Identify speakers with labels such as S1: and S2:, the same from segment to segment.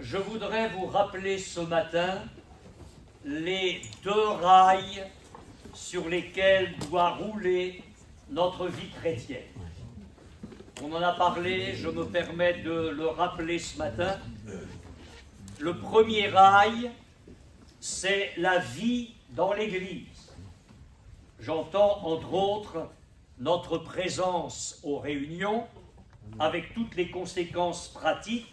S1: Je voudrais vous rappeler ce matin les deux rails sur lesquels doit rouler notre vie chrétienne. On en a parlé, je me permets de le rappeler ce matin. Le premier rail, c'est la vie dans l'Église. J'entends entre autres notre présence aux réunions avec toutes les conséquences pratiques,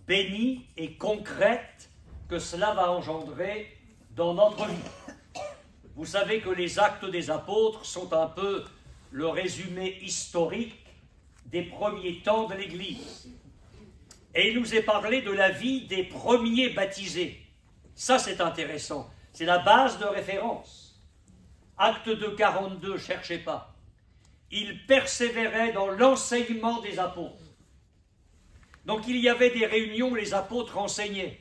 S1: bénies et concrètes que cela va engendrer dans notre vie. Vous savez que les actes des apôtres sont un peu le résumé historique des premiers temps de l'Église. Et il nous est parlé de la vie des premiers baptisés. Ça, c'est intéressant. C'est la base de référence. Acte 2, 42, cherchez pas. Ils persévéraient dans l'enseignement des apôtres. Donc il y avait des réunions où les apôtres enseignaient.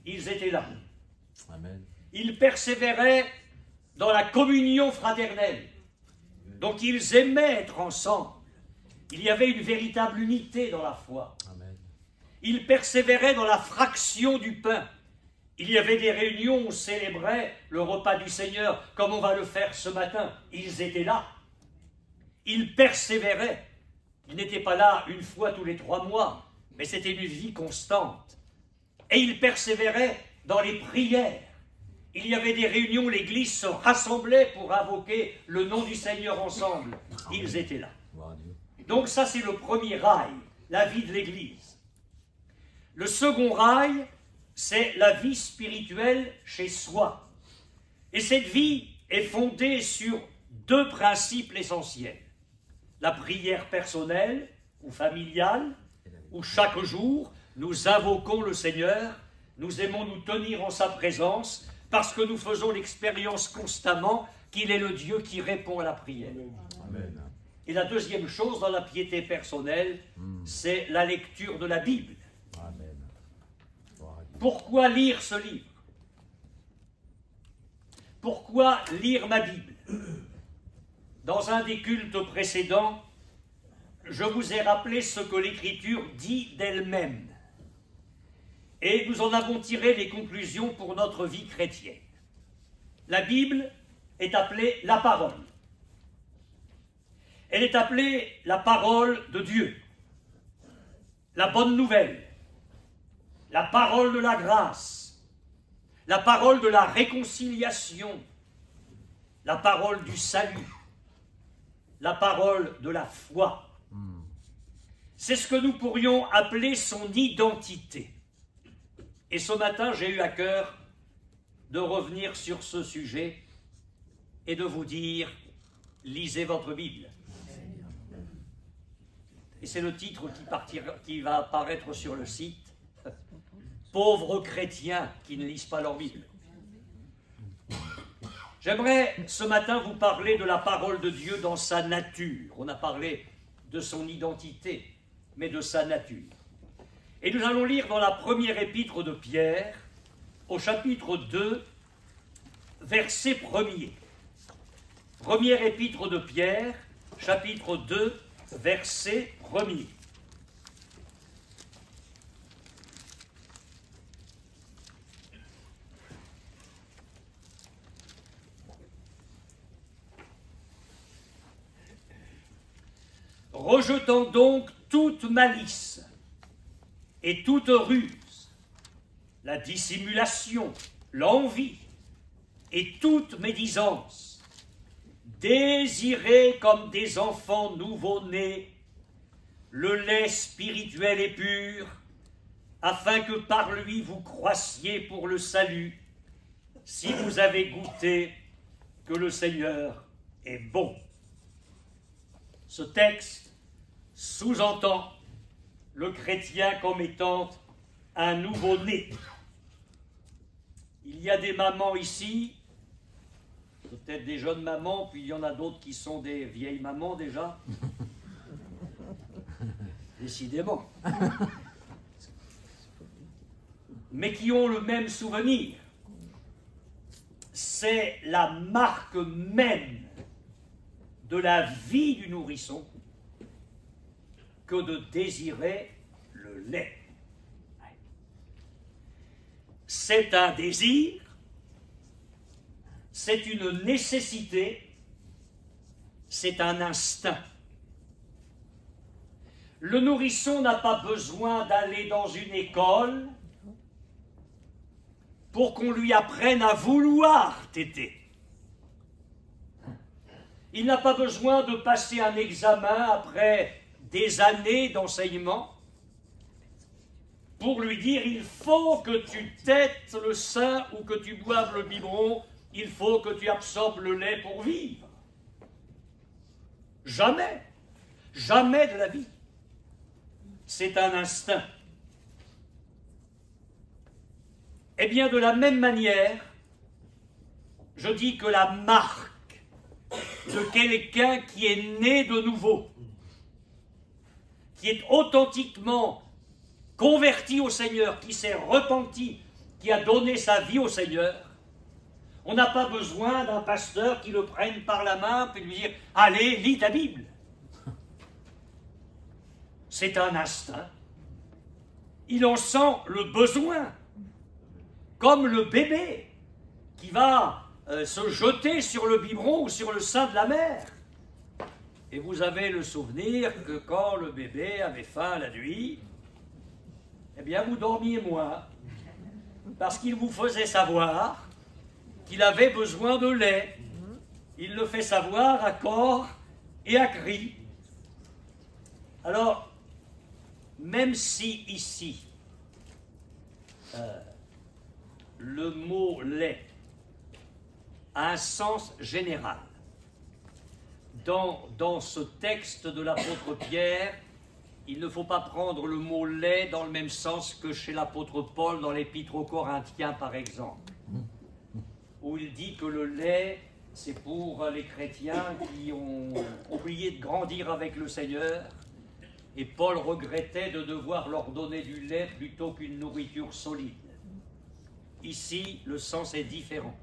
S1: Ils étaient là.
S2: Amen.
S1: Ils persévéraient dans la communion fraternelle. Donc ils aimaient être ensemble. Il y avait une véritable unité dans la foi.
S2: Amen.
S1: Ils persévéraient dans la fraction du pain. Il y avait des réunions où on célébrait le repas du Seigneur, comme on va le faire ce matin. Ils étaient là. Ils persévéraient. Ils n'étaient pas là une fois tous les 3 mois, mais c'était une vie constante. Et ils persévéraient dans les prières. Il y avait des réunions où l'Église se rassemblait pour invoquer le nom du Seigneur ensemble. Ils étaient là. Donc ça, c'est le premier rail, la vie de l'Église. Le second rail, c'est la vie spirituelle chez soi. Et cette vie est fondée sur 2 principes essentiels. La prière personnelle ou familiale, où chaque jour nous invoquons le Seigneur, nous aimons nous tenir en sa présence, parce que nous faisons l'expérience constamment qu'il est le Dieu qui répond à la prière.
S2: Amen.
S1: Et la deuxième chose dans la piété personnelle, c'est la lecture de la Bible.
S2: Amen.
S1: Pourquoi lire ce livre? Pourquoi lire ma Bible? Dans un des cultes précédents, je vous ai rappelé ce que l'Écriture dit d'elle-même. Et nous en avons tiré les conclusions pour notre vie chrétienne. La Bible est appelée la parole. Elle est appelée la parole de Dieu, la bonne nouvelle, la parole de la grâce, la parole de la réconciliation, la parole du salut, la parole de la foi. C'est ce que nous pourrions appeler son identité. Et ce matin, j'ai eu à cœur de revenir sur ce sujet et de vous dire, lisez votre Bible. Et c'est le titre qui va apparaître sur le site. Pauvres chrétiens qui ne lisent pas leur Bible. J'aimerais ce matin vous parler de la parole de Dieu dans sa nature. On a parlé de son identité, mais de sa nature. Et nous allons lire dans la première épître de Pierre, au chapitre 2, verset 1er. Première épître de Pierre, chapitre 2, verset 1er. Rejetant donc toute malice et toute ruse, la dissimulation, l'envie et toute médisance, désirez comme des enfants nouveau-nés le lait spirituel et pur, afin que par lui vous croissiez pour le salut, si vous avez goûté que le Seigneur est bon. Ce texte sous-entend le chrétien comme étant un nouveau-né. Il y a des mamans ici, peut-être des jeunes mamans, puis il y en a d'autres qui sont des vieilles mamans déjà. Décidément. Mais qui ont le même souvenir. C'est la marque même de la vie du nourrisson que de désirer le lait. c'est un désir, c'est une nécessité, c'est un instinct. Le nourrisson n'a pas besoin d'aller dans une école pour qu'on lui apprenne à vouloir téter. Il n'a pas besoin de passer un examen après des années d'enseignement pour lui dire « il faut que tu tètes le sein ou que tu boives le biberon, il faut que tu absorbes le lait pour vivre ». Jamais, jamais de la vie. C'est un instinct. Eh bien, de la même manière, je dis que la marque de quelqu'un qui est né de nouveau, qui est authentiquement converti au Seigneur, qui s'est repenti, qui a donné sa vie au Seigneur, on n'a pas besoin d'un pasteur qui le prenne par la main et lui dire « Allez, lis ta Bible ». C'est un instinct. Il en sent le besoin, comme le bébé qui va se jeter sur le biberon ou sur le sein de la mère. Et vous avez le souvenir que quand le bébé avait faim la nuit, eh bien vous dormiez moins, parce qu'il vous faisait savoir qu'il avait besoin de lait. Il le fait savoir à corps et à cri. Alors, même si ici, le mot lait a un sens général, dans ce texte de l'apôtre Pierre, il ne faut pas prendre le mot lait dans le même sens que chez l'apôtre Paul dans l'épître aux Corinthiens, par exemple, où il dit que le lait, c'est pour les chrétiens qui ont oublié de grandir avec le Seigneur, et Paul regrettait de devoir leur donner du lait plutôt qu'une nourriture solide. Ici, le sens est différent.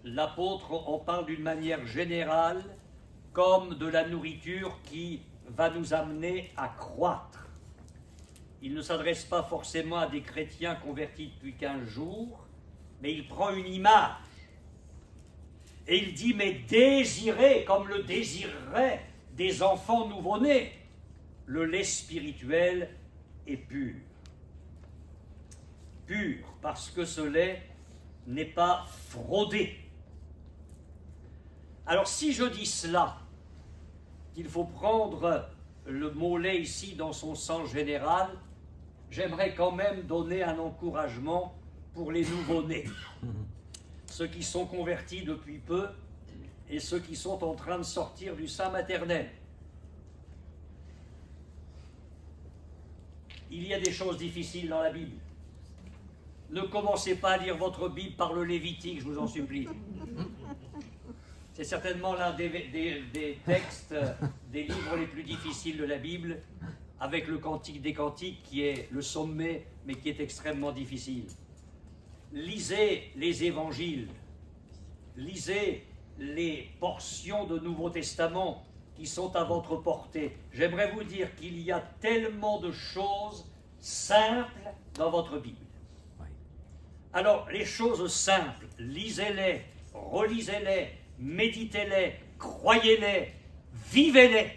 S1: L'apôtre en parle d'une manière générale, comme de la nourriture qui va nous amener à croître. Il ne s'adresse pas forcément à des chrétiens convertis depuis 15 jours, mais il prend une image. Et il dit, mais désirez, comme le désireraient des enfants nouveau-nés, le lait spirituel est pur. Pur, parce que ce lait n'est pas fraudé. Alors si je dis cela, qu'il faut prendre le mot lait ici dans son sens général, j'aimerais quand même donner un encouragement pour les nouveau-nés, ceux qui sont convertis depuis peu et ceux qui sont en train de sortir du sein maternel. Il y a des choses difficiles dans la Bible. Ne commencez pas à lire votre Bible par le Lévitique, je vous en supplie. C'est certainement l'un des textes, des livres les plus difficiles de la Bible, avec le Cantique des Cantiques qui est le sommet, mais qui est extrêmement difficile. Lisez les évangiles, lisez les portions de Nouveau Testament qui sont à votre portée. J'aimerais vous dire qu'il y a tellement de choses simples dans votre Bible. Alors, les choses simples, lisez-les, relisez-les, méditez-les, croyez-les, vivez-les.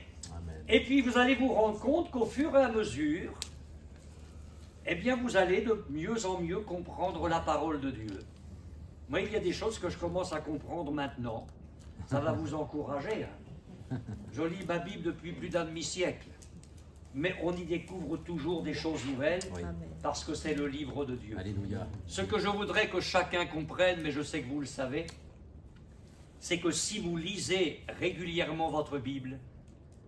S1: Et puis vous allez vous rendre compte qu'au fur et à mesure, eh bien vous allez de mieux en mieux comprendre la parole de Dieu. Moi, il y a des choses que je commence à comprendre maintenant. Ça va vous encourager. Hein. Je lis ma Bible depuis plus d'un demi-siècle. Mais on y découvre toujours des choses nouvelles, parce que c'est le livre de Dieu.
S2: Alléluia.
S1: Ce que je voudrais que chacun comprenne, mais je sais que vous le savez, c'est que si vous lisez régulièrement votre Bible,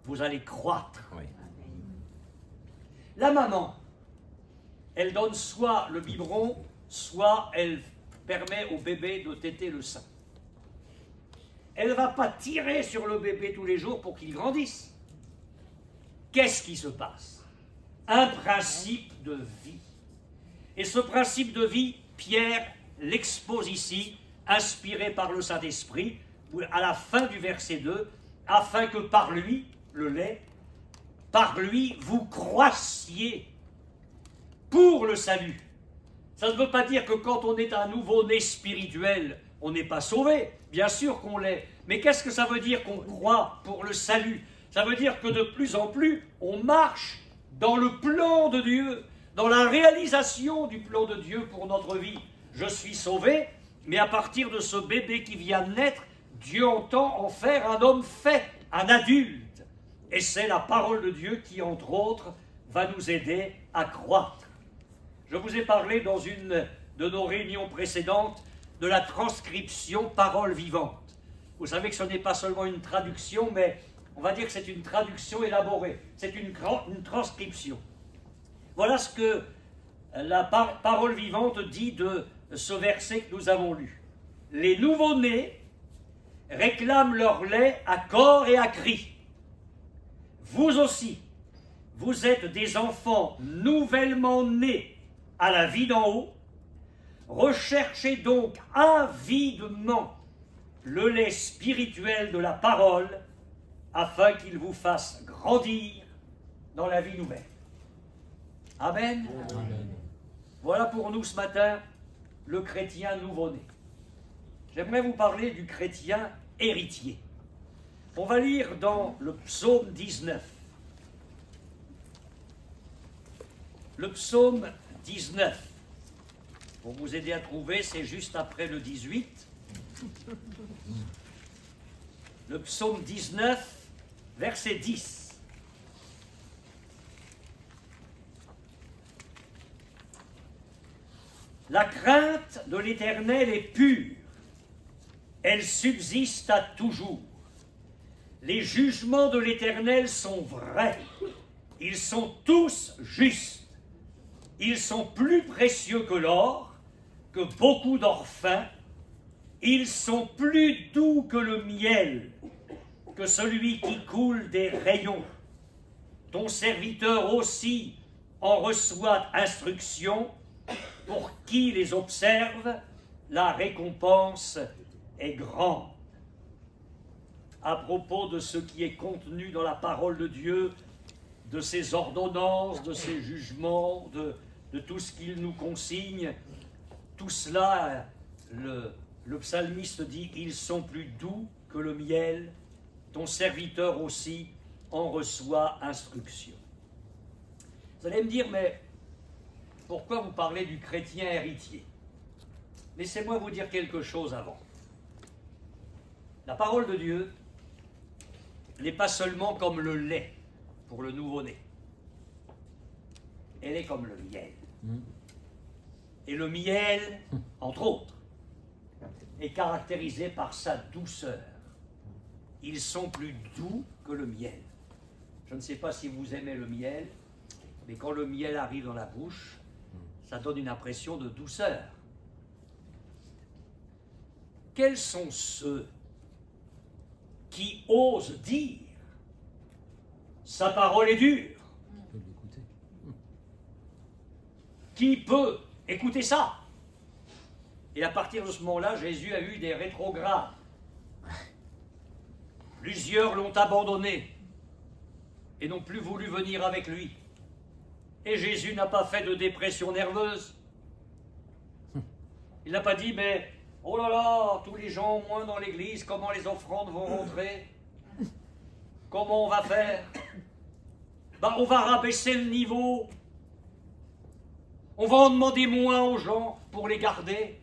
S1: vous allez croître.
S2: Oui.
S1: La maman, elle donne soit le biberon, soit elle permet au bébé de téter le sein. Elle ne va pas tirer sur le bébé tous les jours pour qu'il grandisse. Qu'est-ce qui se passe? Un principe de vie. Et ce principe de vie, Pierre l'expose ici, inspiré par le Saint-Esprit, à la fin du verset 2, afin que par lui, le lait, par lui, vous croissiez pour le salut, Ça ne veut pas dire que quand on est un nouveau-né spirituel, on n'est pas sauvé. Bien sûr qu'on l'est. Mais qu'est-ce que ça veut dire qu'on croit pour le salut? Ça veut dire que de plus en plus, on marche dans le plan de Dieu, dans la réalisation du plan de Dieu pour notre vie. Je suis sauvé, mais à partir de ce bébé qui vient de naître, Dieu entend en faire un homme fait, un adulte. Et c'est la parole de Dieu qui, entre autres, va nous aider à croître. Je vous ai parlé dans une de nos réunions précédentes de la transcription parole vivante. Vous savez que ce n'est pas seulement une traduction, mais on va dire que c'est une traduction élaborée. C'est une transcription. Voilà ce que la parole vivante dit de ce verset que nous avons lu. Les nouveau-nés réclament leur lait à corps et à cri. Vous aussi, vous êtes des enfants nouvellement nés à la vie d'en haut. Recherchez donc avidement le lait spirituel de la parole afin qu'il vous fasse grandir dans la vie nouvelle. Amen.
S2: Amen.
S1: Voilà pour nous ce matin le chrétien nouveau-né. J'aimerais vous parler du chrétien héritier. On va lire dans le psaume 19. Le psaume 19. Pour vous aider à trouver, c'est juste après le 18. Le psaume 19, verset 10. La crainte de l'Éternel est pure, elle subsiste à toujours. Les jugements de l'Éternel sont vrais, ils sont tous justes. Ils sont plus précieux que l'or, que beaucoup d'or fin. Ils sont plus doux que le miel, que celui qui coule des rayons. Ton serviteur aussi en reçoit instruction. Pour qui les observe, la récompense est grande. À propos de ce qui est contenu dans la parole de Dieu, de ses ordonnances, de ses jugements, de tout ce qu'il nous consigne, tout cela, le psalmiste dit, ils sont plus doux que le miel, ton serviteur aussi en reçoit instruction. Vous allez me dire, mais pourquoi vous parlez du chrétien héritier? Laissez-moi vous dire quelque chose avant. La parole de Dieu n'est pas seulement comme le lait pour le nouveau-né. Elle est comme le miel. Et le miel, entre autres, est caractérisé par sa douceur. Ils sont plus doux que le miel. Je ne sais pas si vous aimez le miel, mais quand le miel arrive dans la bouche, ça donne une impression de douceur. Quels sont ceux qui osent dire « sa parole est dure » ? Qui peut écouter ça? Et à partir de ce moment-là, Jésus a eu des rétrogrades. Plusieurs l'ont abandonné et n'ont plus voulu venir avec lui. Et Jésus n'a pas fait de dépression nerveuse. Il n'a pas dit, mais oh là là, tous les gens au moins dans l'église, comment les offrandes vont rentrer? Comment on va faire? Ben, on va rabaisser le niveau. On va en demander moins aux gens pour les garder.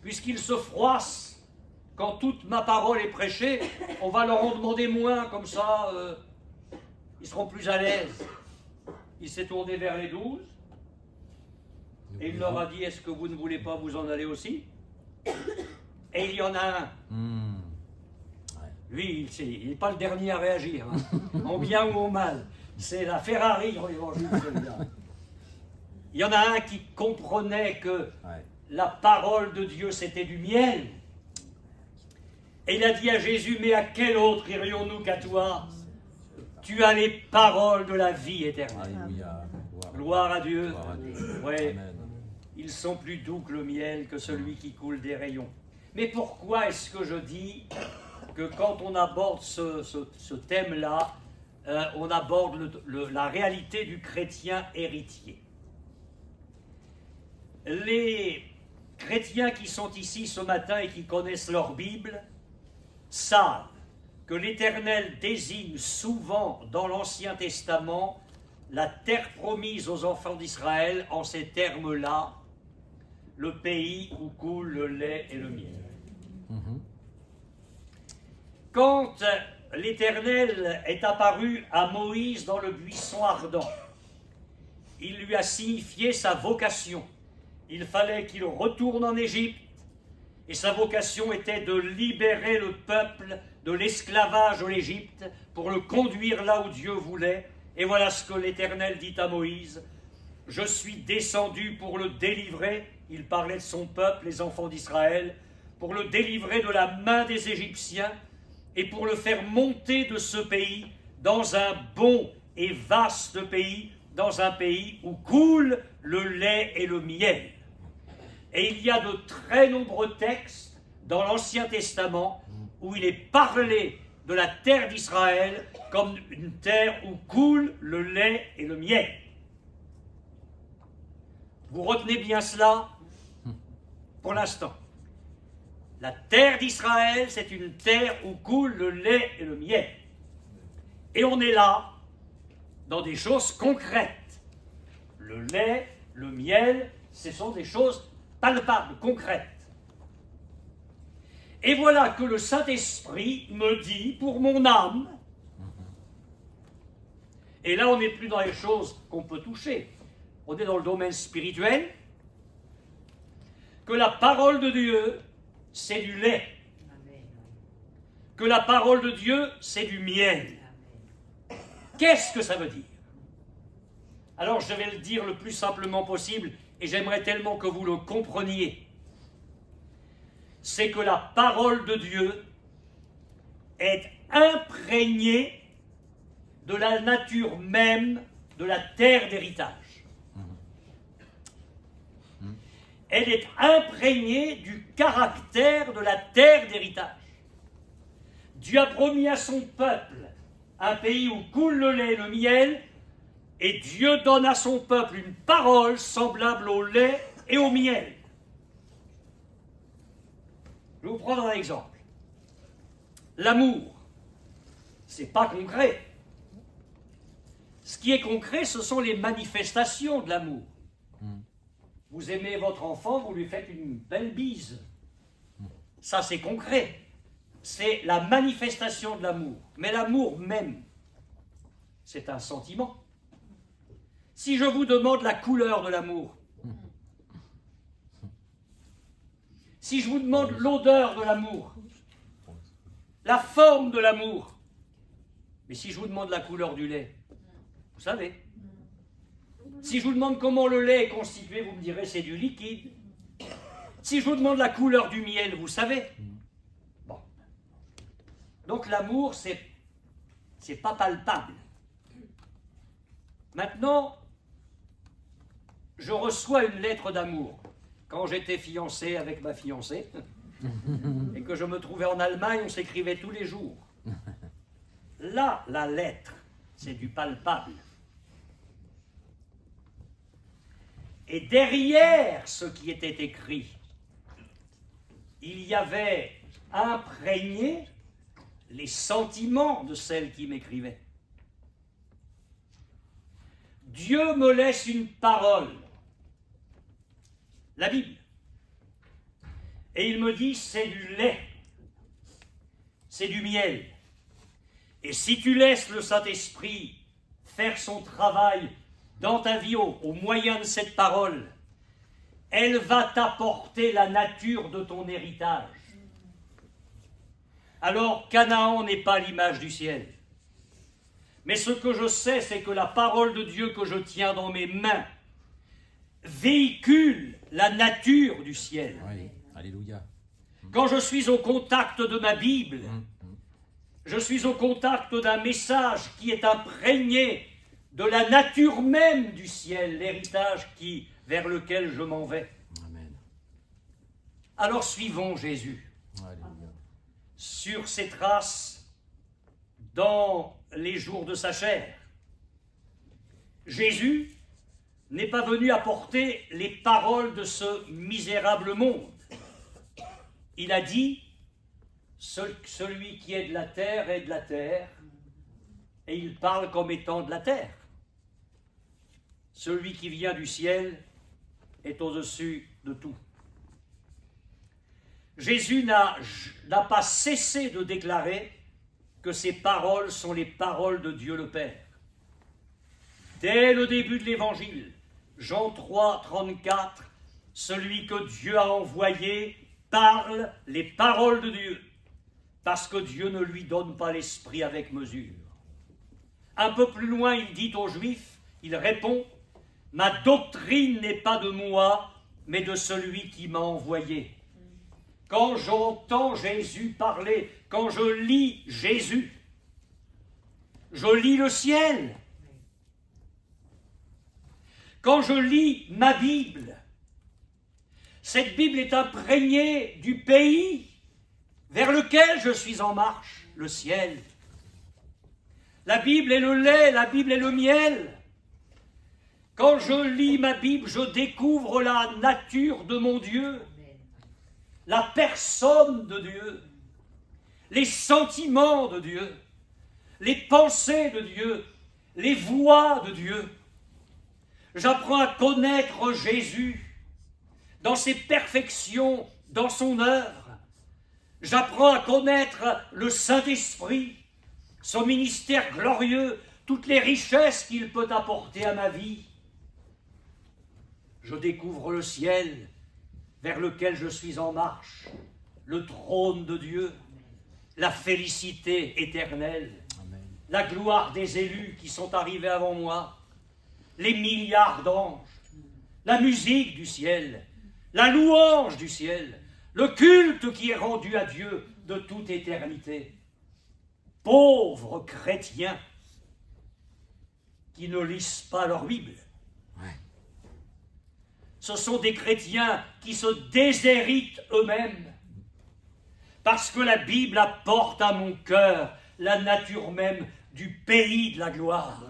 S1: Puisqu'ils se froissent quand toute ma parole est prêchée, on va leur en demander moins, comme ça, ils seront plus à l'aise. Il s'est tourné vers les 12 et il leur a dit, est-ce que vous ne voulez pas vous en aller aussi? Et il y en a un. Lui, il n'est pas le dernier à réagir, hein, en bien ou en mal. C'est la Ferrari dans l'évangile, celui-là. Il y en a un qui comprenait que la parole de Dieu, c'était du miel. Et il a dit à Jésus, mais à quel autre irions-nous qu'à toi? Tu as les paroles de la vie éternelle.
S2: Alléluia.
S1: Gloire à Dieu.
S2: Gloire à Dieu.
S1: Ouais.
S2: Amen.
S1: Ils sont plus doux que le miel, que celui qui coule des rayons. Mais pourquoi est-ce que je dis que quand on aborde ce thème-là, on aborde la réalité du chrétien héritier? les chrétiens qui sont ici ce matin et qui connaissent leur Bible savent que l'Éternel désigne souvent dans l'Ancien Testament la terre promise aux enfants d'Israël en ces termes-là, le pays où coule le lait et le miel. Quand l'Éternel est apparu à Moïse dans le buisson ardent, il lui a signifié sa vocation. Il fallait qu'il retourne en Égypte, et sa vocation était de libérer le peuple de l'esclavage de l'Égypte pour le conduire là où Dieu voulait. Et voilà ce que l'Éternel dit à Moïse: je suis descendu pour le délivrer, il parlait de son peuple, les enfants d'Israël, pour le délivrer de la main des Égyptiens et pour le faire monter de ce pays dans un bon et vaste pays, dans un pays où coule le lait et le miel. Et il y a de très nombreux textes dans l'Ancien Testament où il est parlé de la terre d'Israël comme une terre où coule le lait et le miel. Vous retenez bien cela pour l'instant. La terre d'Israël, c'est une terre où coule le lait et le miel. Et on est là dans des choses concrètes. Le lait, le miel, ce sont des choses palpables, concrètes. Et voilà que le Saint-Esprit me dit, pour mon âme, et là on n'est plus dans les choses qu'on peut toucher, on est dans le domaine spirituel, que la parole de Dieu, c'est du lait, que la parole de Dieu, c'est du miel. Qu'est-ce que ça veut dire? Alors je vais le dire le plus simplement possible, et j'aimerais tellement que vous le compreniez. C'est que la parole de Dieu est imprégnée de la nature même de la terre d'héritage. Elle est imprégnée du caractère de la terre d'héritage. Dieu a promis à son peuple un pays où coule le lait et le miel, et Dieu donne à son peuple une parole semblable au lait et au miel. Je vais vous prendre un exemple. L'amour, c'est pas concret. Ce qui est concret, ce sont les manifestations de l'amour. Vous aimez votre enfant, vous lui faites une belle bise. Ça, c'est concret. C'est la manifestation de l'amour. Mais l'amour même, c'est un sentiment. Si je vous demande la couleur de l'amour, si je vous demande l'odeur de l'amour, la forme de l'amour, mais si je vous demande la couleur du lait, vous savez. Si je vous demande comment le lait est constitué, vous me direz c'est du liquide. Si je vous demande la couleur du miel, vous savez. Bon. Donc l'amour, c'est pas palpable. Maintenant, je reçois une lettre d'amour. Quand j'étais fiancé avec ma fiancée, et que je me trouvais en Allemagne, on s'écrivait tous les jours. Là, la lettre, c'est du palpable. Et derrière ce qui était écrit, il y avait imprégné les sentiments de celle qui m'écrivait. Dieu me laisse une parole, la Bible, et il me dit c'est du lait, c'est du miel. Et si tu laisses le Saint-Esprit faire son travail dans ta vie au moyen de cette parole, elle va t'apporter la nature de ton héritage. Alors, Canaan n'est pas l'image du ciel. Mais ce que je sais, c'est que la parole de Dieu que je tiens dans mes mains véhicule la nature du ciel.
S2: Oui. Alléluia.
S1: Quand je suis au contact de ma Bible, je suis au contact d'un message qui est imprégné de la nature même du ciel, l'héritage vers lequel je m'en vais.
S2: Amen.
S1: Alors suivons Jésus.
S2: Alléluia.
S1: Sur ses traces dans les jours de sa chair. Jésus n'est pas venu apporter les paroles de ce misérable monde. Il a dit, celui qui est de la terre est de la terre, et il parle comme étant de la terre. Celui qui vient du ciel est au-dessus de tout. Jésus n'a pas cessé de déclarer que ces paroles sont les paroles de Dieu le Père. Dès le début de l'Évangile, Jean 3, 34, celui que Dieu a envoyé parle les paroles de Dieu, parce que Dieu ne lui donne pas l'esprit avec mesure. Un peu plus loin, il dit aux Juifs, il répond, « Ma doctrine n'est pas de moi, mais de celui qui m'a envoyé. » Quand j'entends Jésus parler, quand je lis Jésus, je lis le ciel. Quand je lis ma Bible, cette Bible est imprégnée du pays vers lequel je suis en marche, le ciel. La Bible est le lait, la Bible est le miel. Quand je lis ma Bible, je découvre la nature de mon Dieu, la personne de Dieu, les sentiments de Dieu, les pensées de Dieu, les voies de Dieu. J'apprends à connaître Jésus dans ses perfections, dans son œuvre. J'apprends à connaître le Saint-Esprit, son ministère glorieux, toutes les richesses qu'il peut apporter à ma vie. Je découvre le ciel vers lequel je suis en marche, le trône de Dieu, la félicité éternelle,
S2: Amen.
S1: la gloire des élus qui sont arrivés avant moi, les milliards d'anges, la musique du ciel, la louange du ciel, le culte qui est rendu à Dieu de toute éternité. Pauvres chrétiens qui ne lisent pas leur Bible. Ce sont des chrétiens qui se déshéritent eux-mêmes, parce que la Bible apporte à mon cœur la nature même du pays de la gloire.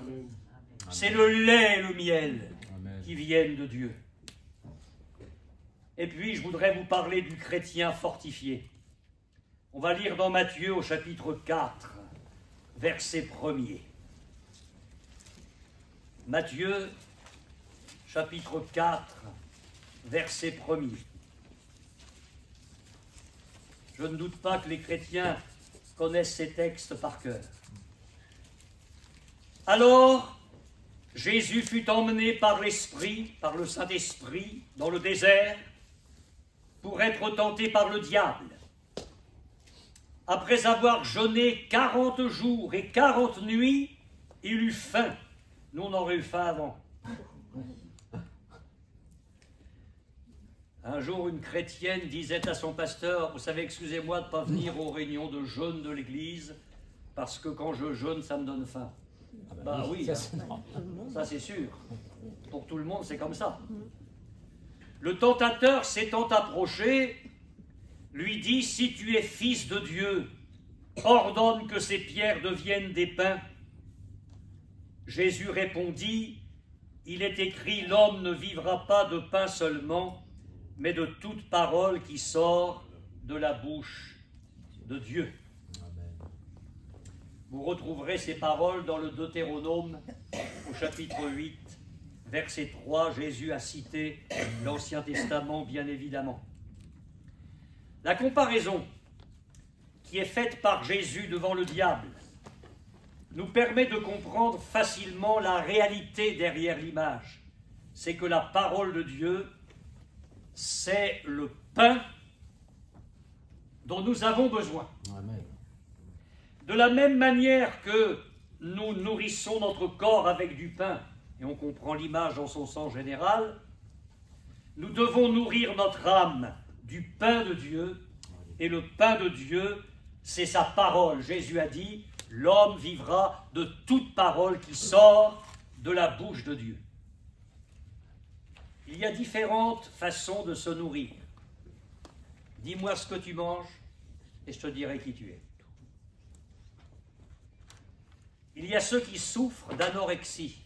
S1: C'est le lait et le miel qui viennent de Dieu. Et puis, je voudrais vous parler du chrétien fortifié. On va lire dans Matthieu au chapitre 4, verset 1er. Matthieu, chapitre 4, verset 1er. Je ne doute pas que les chrétiens connaissent ces textes par cœur. Alors, Jésus fut emmené par l'Esprit, par le Saint-Esprit, dans le désert, pour être tenté par le diable. Après avoir jeûné 40 jours et 40 nuits, il eut faim. Nous, on aurait eu faim avant. Un jour, une chrétienne disait à son pasteur, « Vous savez, excusez-moi de ne pas venir aux réunions de jeûne de l'église, parce que quand je jeûne, ça me donne faim. » Bah oui, ça c'est sûr. Pour tout le monde, c'est comme ça. Le tentateur s'étant approché, lui dit, « Si tu es fils de Dieu, ordonne que ces pierres deviennent des pains. » Jésus répondit, « Il est écrit, l'homme ne vivra pas de pain seulement, mais de toute parole qui sort de la bouche de Dieu. » Vous retrouverez ces paroles dans le Deutéronome, au chapitre 8, verset 3. Jésus a cité l'Ancien Testament, bien évidemment. La comparaison qui est faite par Jésus devant le diable nous permet de comprendre facilement la réalité derrière l'image. C'est que la parole de Dieu, c'est le pain dont nous avons besoin.
S2: Amen.
S1: De la même manière que nous nourrissons notre corps avec du pain, et on comprend l'image dans son sens général, nous devons nourrir notre âme du pain de Dieu, et le pain de Dieu, c'est sa parole. Jésus a dit, l'homme vivra de toute parole qui sort de la bouche de Dieu. Il y a différentes façons de se nourrir. Dis-moi ce que tu manges, et je te dirai qui tu es. Il y a ceux qui souffrent d'anorexie.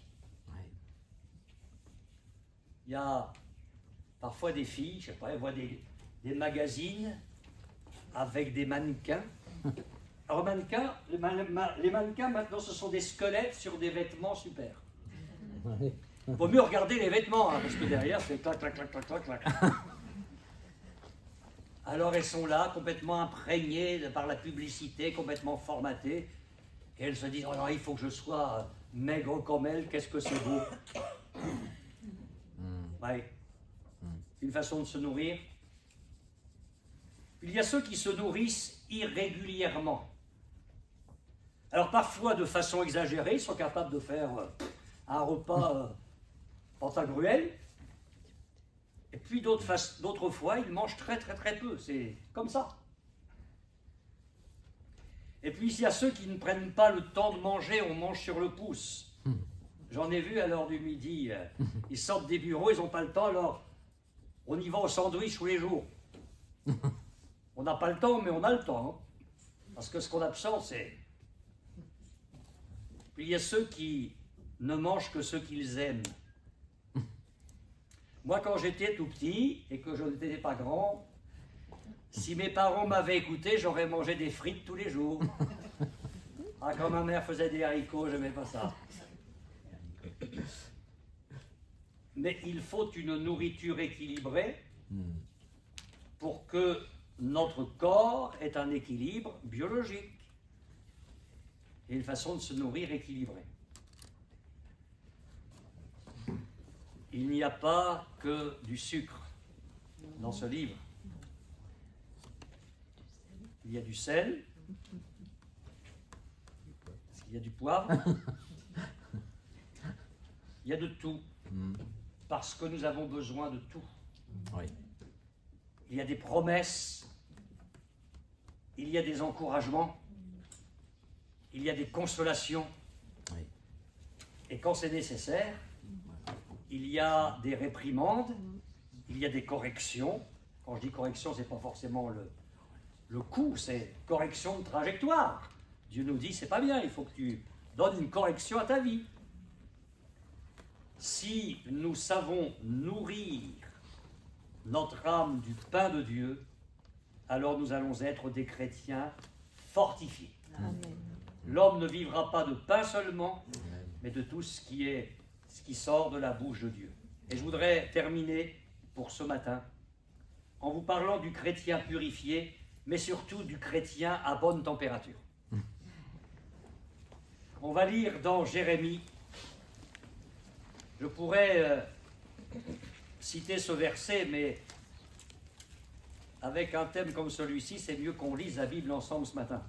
S1: Il y a parfois des filles, je sais pas, elles voient des magazines avec des mannequins. Alors mannequins, les mannequins maintenant ce sont des squelettes sur des vêtements super. Il vaut mieux regarder les vêtements, hein, parce que derrière c'est clac, clac, clac, clac, clac, clac. Alors elles sont là, complètement imprégnées par la publicité, complètement formatées, et elles se disent, oh non, il faut que je sois maigre comme elle, qu'est-ce que c'est beau. Ouais. Une façon de se nourrir. Il y a ceux qui se nourrissent irrégulièrement. Alors parfois de façon exagérée, ils sont capables de faire un repas pantagruel. Et puis d'autres fois, ils mangent très peu. C'est comme ça. Et puis il y a ceux qui ne prennent pas le temps de manger, on mange sur le pouce. J'en ai vu à l'heure du midi. Ils sortent des bureaux, ils n'ont pas le temps, alors on y va au sandwich tous les jours. On n'a pas le temps, mais on a le temps. Hein. Parce que ce qu'on absorbe, c'est... Puis il y a ceux qui ne mangent que ce qu'ils aiment. Moi, quand j'étais tout petit et que je n'étais pas grand, si mes parents m'avaient écouté, j'aurais mangé des frites tous les jours. Ah, quand ma mère faisait des haricots, je n'aimais pas ça. Mais il faut une nourriture équilibrée pour que notre corps ait un équilibre biologique et une façon de se nourrir équilibrée. Il n'y a pas que du sucre dans ce livre. Il y a du sel, il y a du poivre, il y a de tout, parce que nous avons besoin de tout.
S2: Oui.
S1: Il y a des promesses, il y a des encouragements, il y a des consolations,
S2: Oui.
S1: et quand c'est nécessaire, il y a des réprimandes, il y a des corrections. Quand je dis correction, ce n'est pas forcément le coup, c'est correction de trajectoire. Dieu nous dit, c'est pas bien, il faut que tu donnes une correction à ta vie. Si nous savons nourrir notre âme du pain de Dieu, alors nous allons être des chrétiens fortifiés. L'homme ne vivra pas de pain seulement, mais de tout ce qui sort de la bouche de Dieu. Et je voudrais terminer pour ce matin en vous parlant du chrétien purifié, mais surtout du chrétien à bonne température. On va lire dans Jérémie. Je pourrais citer ce verset, mais avec un thème comme celui-ci, c'est mieux qu'on lise la Bible ensemble ce matin.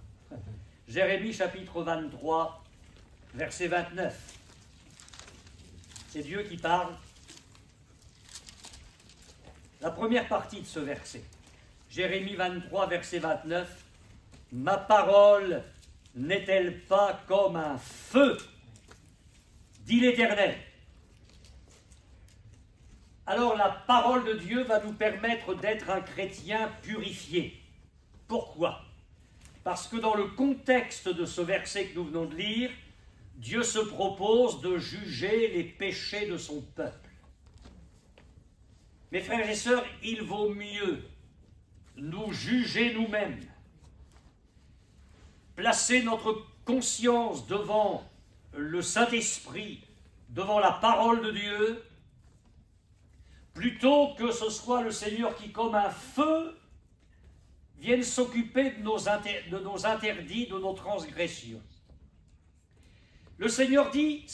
S1: Jérémie chapitre 23, verset 29. C'est Dieu qui parle. La première partie de ce verset. Jérémie 23, verset 29. Ma parole n'est-elle pas comme un feu, dit l'Éternel. Alors la parole de Dieu va nous permettre d'être un chrétien purifié. Pourquoi? Parce que dans le contexte de ce verset que nous venons de lire, Dieu se propose de juger les péchés de son peuple. Mes frères et sœurs, il vaut mieux nous juger nous-mêmes, placer notre conscience devant le Saint-Esprit, devant la parole de Dieu, plutôt que ce soit le Seigneur qui, comme un feu, vienne s'occuper de nos interdits, de nos transgressions. Le Seigneur dit,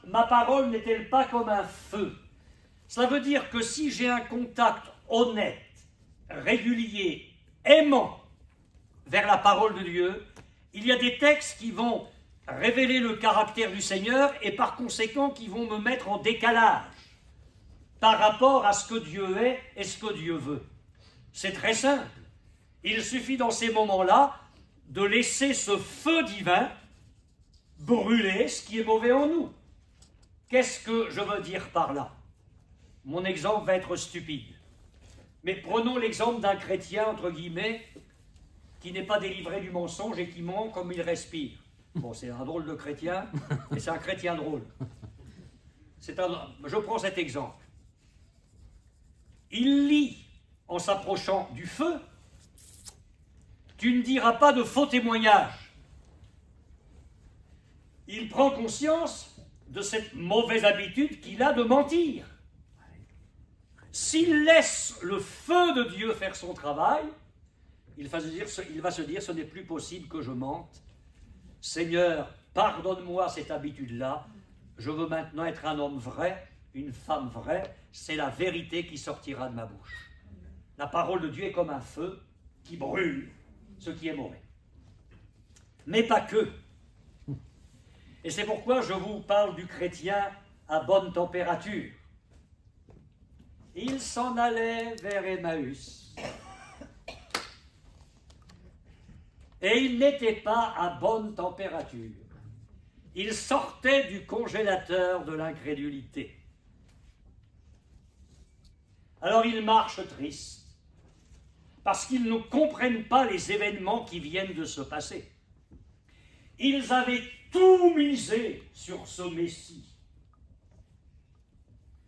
S1: ma parole n'est-elle pas comme un feu? Cela veut dire que si j'ai un contact honnête, régulier, aimant vers la parole de Dieu, il y a des textes qui vont révéler le caractère du Seigneur et par conséquent qui vont me mettre en décalage par rapport à ce que Dieu est et ce que Dieu veut. C'est très simple. Il suffit dans ces moments-là de laisser ce feu divin brûler ce qui est mauvais en nous. Qu'est-ce que je veux dire par là? Mon exemple va être stupide. Mais prenons l'exemple d'un chrétien, entre guillemets, qui n'est pas délivré du mensonge et qui ment comme il respire. Bon, c'est un drôle de chrétien, mais c'est un chrétien drôle. Je prends cet exemple. il lit en s'approchant du feu, tu ne diras pas de faux témoignages. Il prend conscience de cette mauvaise habitude qu'il a de mentir. S'il laisse le feu de Dieu faire son travail, il va se dire, ce n'est plus possible que je mente. Seigneur, pardonne-moi cette habitude-là. Je veux maintenant être un homme vrai, une femme vraie. C'est la vérité qui sortira de ma bouche. La parole de Dieu est comme un feu qui brûle ce qui est mauvais. Mais pas que. Et c'est pourquoi je vous parle du chrétien à bonne température. Il s'en allait vers Emmaüs. Et il n'était pas à bonne température. Il sortait du congélateur de l'incrédulité. Alors il marche triste, parce qu'ils ne comprennent pas les événements qui viennent de se passer. Ils avaient tout misé sur ce Messie.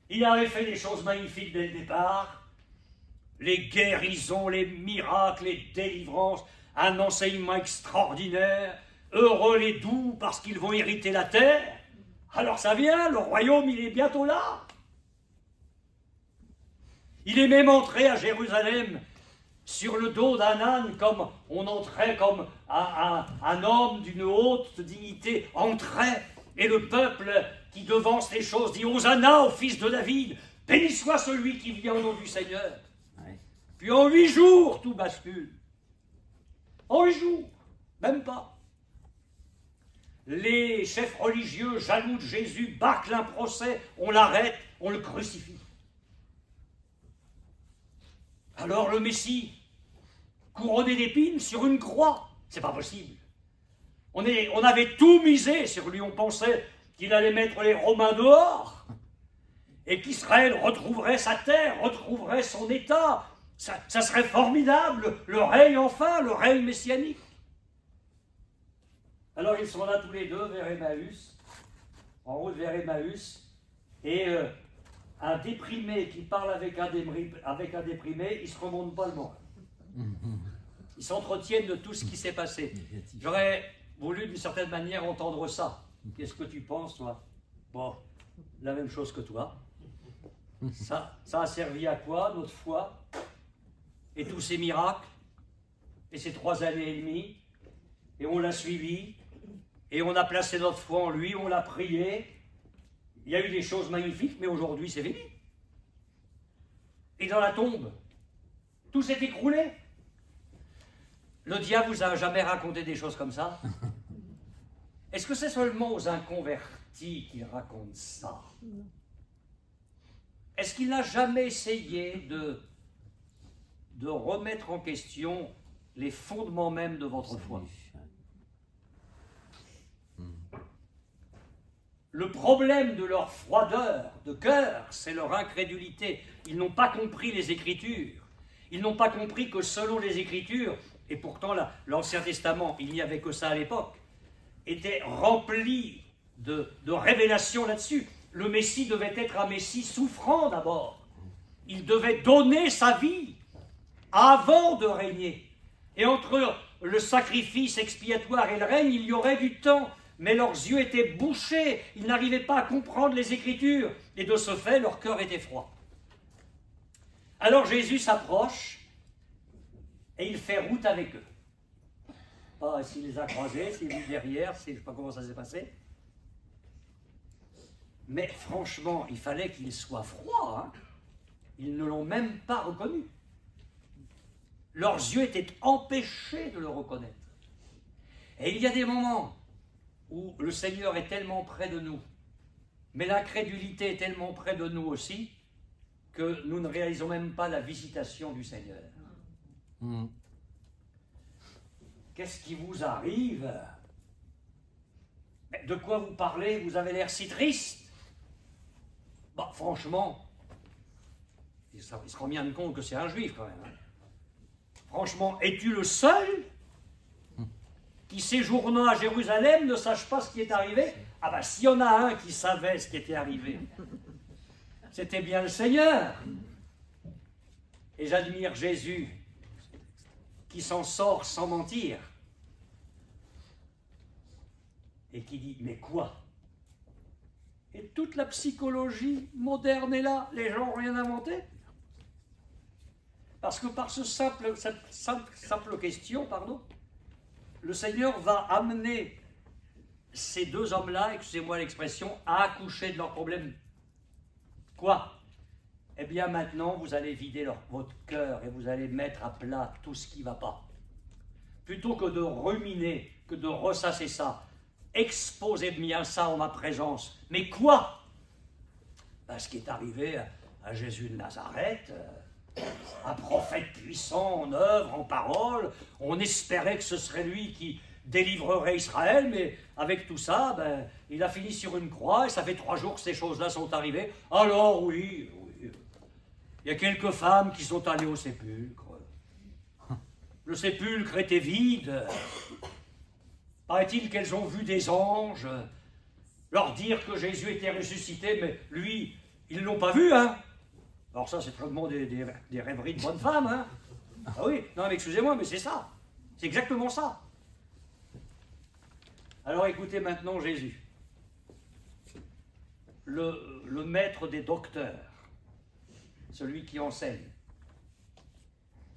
S1: Il avait fait des choses magnifiques dès le départ, les guérisons, les miracles, les délivrances, un enseignement extraordinaire, heureux les doux parce qu'ils vont hériter la terre. Alors ça vient, le royaume il est bientôt là. Il est même entré à Jérusalem sur le dos d'un âne, comme on entrait, comme un homme d'une haute dignité entrait, et le peuple qui devance les choses dit « Hosanna au fils de David, béni soit celui qui vient au nom du Seigneur. » Puis en 8 jours, tout bascule. En 8 jours, même pas. Les chefs religieux, jaloux de Jésus, bâclent un procès, on l'arrête, on le crucifie. Alors le Messie, couronné d'épines sur une croix, c'est pas possible. On avait tout misé sur lui, on pensait qu'il allait mettre les Romains dehors, et qu'Israël retrouverait sa terre, retrouverait son état. Ça serait formidable, le règne enfin, le règne messianique. Alors ils sont là tous les deux vers Emmaüs, en route vers Emmaüs, et un déprimé qui parle avec un déprimé, il ne se remonte pas le moral. Ils s'entretiennent de tout ce qui s'est passé. J'aurais voulu d'une certaine manière entendre ça. Qu'est-ce que tu penses, toi? Bon, la même chose que toi. Ça a servi à quoi, notre foi? Et tous ces miracles? Et ces 3 années et demie? Et on l'a suivi? Et on a placé notre foi en lui, on l'a prié? Il y a eu des choses magnifiques, mais aujourd'hui c'est fini. Et dans la tombe, tout s'est écroulé. Le diable vous a jamais raconté des choses comme ça? Est-ce que c'est seulement aux inconvertis qu'il raconte ça? Est-ce qu'il n'a jamais essayé de remettre en question les fondements même de votre foi? Le problème de leur froideur de cœur, c'est leur incrédulité. Ils n'ont pas compris les Écritures. Ils n'ont pas compris que selon les Écritures, et pourtant l'Ancien Testament, il n'y avait que ça à l'époque, était rempli de révélations là-dessus. Le Messie devait être un Messie souffrant d'abord. Il devait donner sa vie avant de régner. Et entre le sacrifice expiatoire et le règne, il y aurait du temps. Mais leurs yeux étaient bouchés, ils n'arrivaient pas à comprendre les Écritures, et de ce fait, leur cœur était froid. Alors Jésus s'approche, et il fait route avec eux. Pas s'il les a croisés, s'il est venu derrière, je ne sais pas comment ça s'est passé. Mais franchement, il fallait qu'ils soient froids. Hein. Ils ne l'ont même pas reconnu. Leurs yeux étaient empêchés de le reconnaître. Et il y a des moments où le Seigneur est tellement près de nous, mais l'incrédulité est tellement près de nous aussi, que nous ne réalisons même pas la visitation du Seigneur. Qu'est-ce qui vous arrive? De quoi vous parlez? Vous avez l'air si triste. Bah, franchement, il se rend bien compte que c'est un juif quand même. Hein. Franchement, es-tu le seul qui, séjournant à Jérusalem, ne sache pas ce qui est arrivé? Ah ben, s'il y en a un qui savait ce qui était arrivé, c'était bien le Seigneur. Et j'admire Jésus qui s'en sort sans mentir et qui dit « mais quoi ?» Et toute la psychologie moderne est là, les gens n'ont rien inventé. Parce que par cette simple question, le Seigneur va amener ces deux hommes-là, excusez-moi l'expression, à accoucher de leurs problèmes. Quoi? Eh bien maintenant, vous allez vider votre cœur et vous allez mettre à plat tout ce qui ne va pas. Plutôt que de ruminer, que de ressasser ça, exposez bien ça en ma présence. Mais quoi? Ben, ce qui est arrivé à Jésus de Nazareth, un prophète puissant en œuvre, en parole, on espérait que ce serait lui qui délivrerait Israël, mais avec tout ça, ben, il a fini sur une croix et ça fait 3 jours que ces choses-là sont arrivées. Alors oui, il y a quelques femmes qui sont allées au sépulcre. Le sépulcre était vide. Paraît-il qu'elles ont vu des anges leur dire que Jésus était ressuscité, mais lui, ils ne l'ont pas vu, hein. Alors ça, c'est vraiment des rêveries de bonne femme, hein. Ah oui, non mais excusez-moi, mais c'est ça. C'est exactement ça. Alors écoutez maintenant Jésus, le maître des docteurs, celui qui enseigne.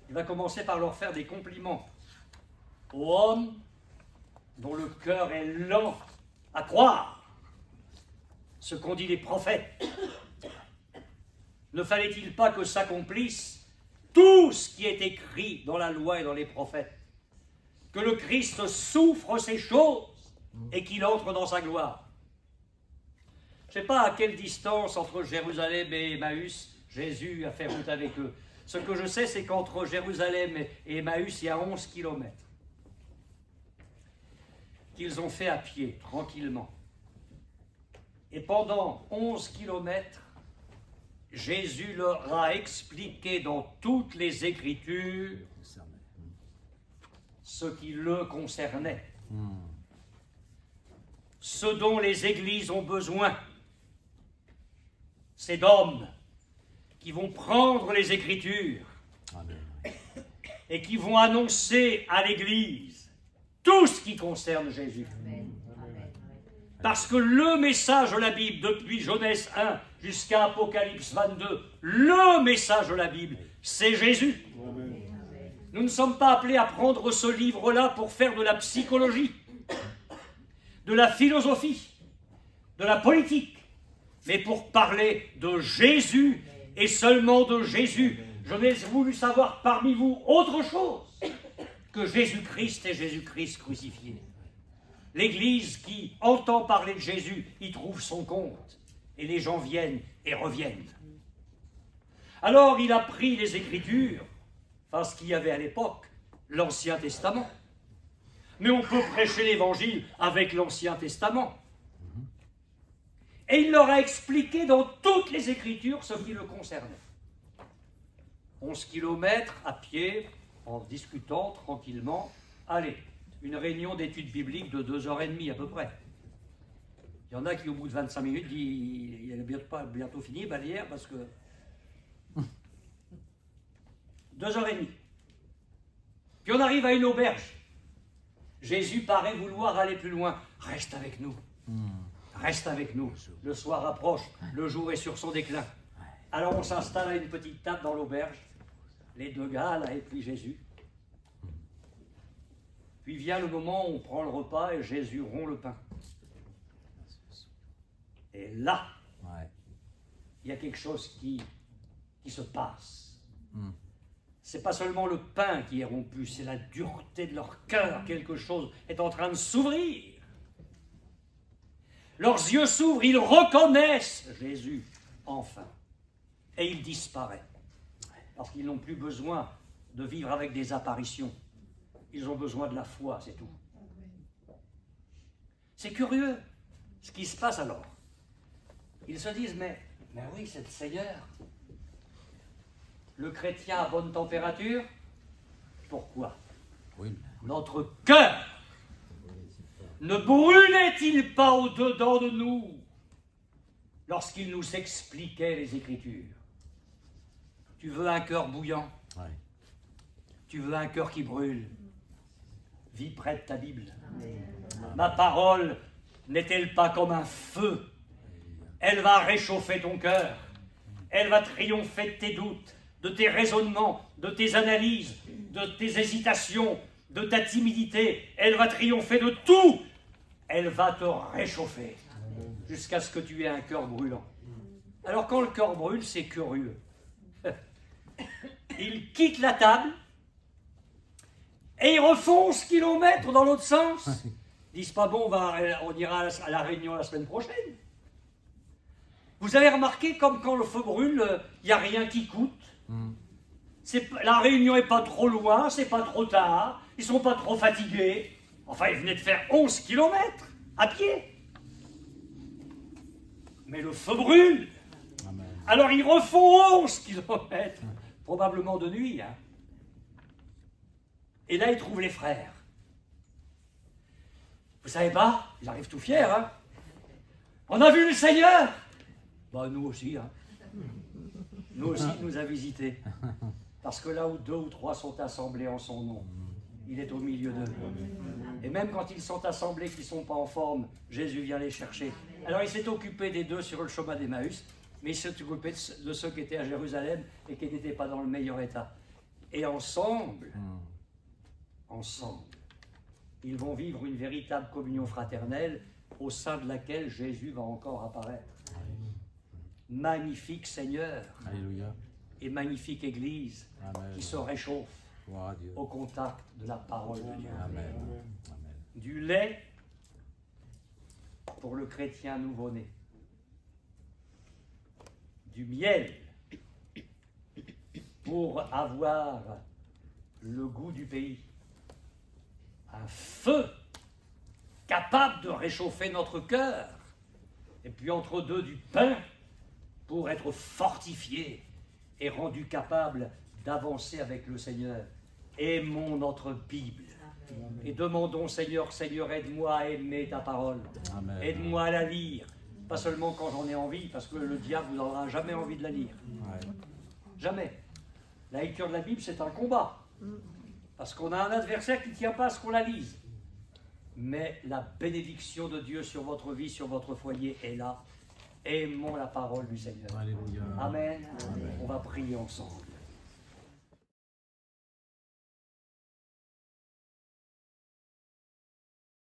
S1: Il va commencer par leur faire des compliments aux hommes dont le cœur est lent à croire ce qu'ont dit les prophètes. Ne fallait-il pas que s'accomplisse tout ce qui est écrit dans la loi et dans les prophètes? Que le Christ souffre ces choses et qu'il entre dans sa gloire. Je ne sais pas à quelle distance entre Jérusalem et Emmaüs Jésus a fait route avec eux. Ce que je sais, c'est qu'entre Jérusalem et Emmaüs, il y a 11 kilomètres qu'ils ont fait à pied, tranquillement. Et pendant 11 kilomètres, Jésus leur a expliqué dans toutes les Écritures ce qui le concernait. Ce dont les églises ont besoin, c'est d'hommes qui vont prendre les Écritures et qui vont annoncer à l'Église tout ce qui concerne Jésus. Parce que le message de la Bible, depuis Genèse 1 jusqu'à Apocalypse 22, le message de la Bible, c'est Jésus. Nous ne sommes pas appelés à prendre ce livre-là pour faire de la psychologie, de la philosophie, de la politique, mais pour parler de Jésus et seulement de Jésus. Je n'ai voulu savoir parmi vous autre chose que Jésus-Christ et Jésus-Christ crucifié. L'Église qui entend parler de Jésus y trouve son compte, et les gens viennent et reviennent. Alors il a pris les Écritures, enfin ce qu'il y avait à l'époque, l'Ancien Testament. Mais on peut prêcher l'Évangile avec l'Ancien Testament. Et il leur a expliqué dans toutes les Écritures ce qui le concernait. 11 kilomètres à pied, en discutant tranquillement. Allez, une réunion d'études bibliques de 2h30 à peu près. Il y en a qui, au bout de 25 minutes, disent il est bientôt fini, Balière, parce que... 2h30. Puis on arrive à une auberge. Jésus paraît vouloir aller plus loin. Reste avec nous. Reste avec nous. Le soir approche, le jour est sur son déclin. Alors on s'installe à une petite table dans l'auberge. Les deux gars, là, et puis Jésus. Puis vient le moment où on prend le repas et Jésus rompt le pain. Et là, il y a quelque chose qui se passe. C'est pas seulement le pain qui est rompu, c'est la dureté de leur cœur. Quelque chose est en train de s'ouvrir. Leurs yeux s'ouvrent, ils reconnaissent Jésus, enfin. Et il disparaît. Parce qu'ils n'ont plus besoin de vivre avec des apparitions. Ils ont besoin de la foi, c'est tout. C'est curieux ce qui se passe alors. Ils se disent, mais oui, c'est le Seigneur. Le chrétien à bonne température, pourquoi? Notre cœur ne brûlait-il pas au-dedans de nous lorsqu'il nous expliquait les Écritures? Tu veux un cœur bouillant.
S2: Ouais.
S1: Tu veux un cœur qui brûle. Vis près de ta Bible. Ma parole n'est-elle pas comme un feu? Elle va réchauffer ton cœur. Elle va triompher de tes doutes, de tes raisonnements, de tes analyses, de tes hésitations, de ta timidité. Elle va triompher de tout. Elle va te réchauffer jusqu'à ce que tu aies un cœur brûlant. Alors quand le cœur brûle, c'est curieux. Il quitte la table et il refonce kilomètres dans l'autre sens. Ils disent pas bon, on ira à la réunion la semaine prochaine. Vous avez remarqué comme quand le feu brûle, il n'y a rien qui coûte. La réunion n'est pas trop loin, c'est pas trop tard, ils sont pas trop fatigués. Enfin, ils venaient de faire 11 kilomètres à pied. Mais le feu brûle.
S2: Amen.
S1: Alors ils refont 11 kilomètres, probablement de nuit. Hein. Et là, ils trouvent les frères. Vous savez pas, ils arrivent tout fiers. Hein. On a vu le Seigneur. Bah, nous aussi. Hein. Nous aussi, il nous a visités. Parce que là où 2 ou 3 sont assemblés en son nom, il est au milieu d'eux. Et même quand ils sont assemblés, qu'ils ne sont pas en forme, Jésus vient les chercher. Alors il s'est occupé des 2 sur le chemin d'Emmaüs, mais il s'est occupé de ceux qui étaient à Jérusalem et qui n'étaient pas dans le meilleur état. Et ensemble, ils vont vivre une véritable communion fraternelle au sein de laquelle Jésus va encore apparaître. Magnifique Seigneur.
S2: Alléluia.
S1: Et magnifique Église.
S2: Amen.
S1: Qui se réchauffe
S2: Gloire à Dieu.
S1: au contact de la parole de Dieu.
S2: Amen. Amen.
S1: Du lait pour le chrétien nouveau-né. Du miel pour avoir le goût du pays. Un feu capable de réchauffer notre cœur. Et puis entre deux, du pain pour être fortifié et rendu capable d'avancer avec le Seigneur. Aimons notre Bible. Et demandons, Seigneur, Seigneur, aide-moi à aimer ta parole. Aide-moi à la lire. Pas seulement quand j'en ai envie, parce que le diable vous donnera jamais envie de la lire.
S2: Ouais.
S1: Jamais. La lecture de la Bible, c'est un combat. Parce qu'on a un adversaire qui ne tient pas à ce qu'on la lise. Mais la bénédiction de Dieu sur votre vie, sur votre foyer est là. Aimons la parole du Seigneur.
S2: Alléluia.
S1: Amen.
S2: Amen.
S1: On va prier ensemble.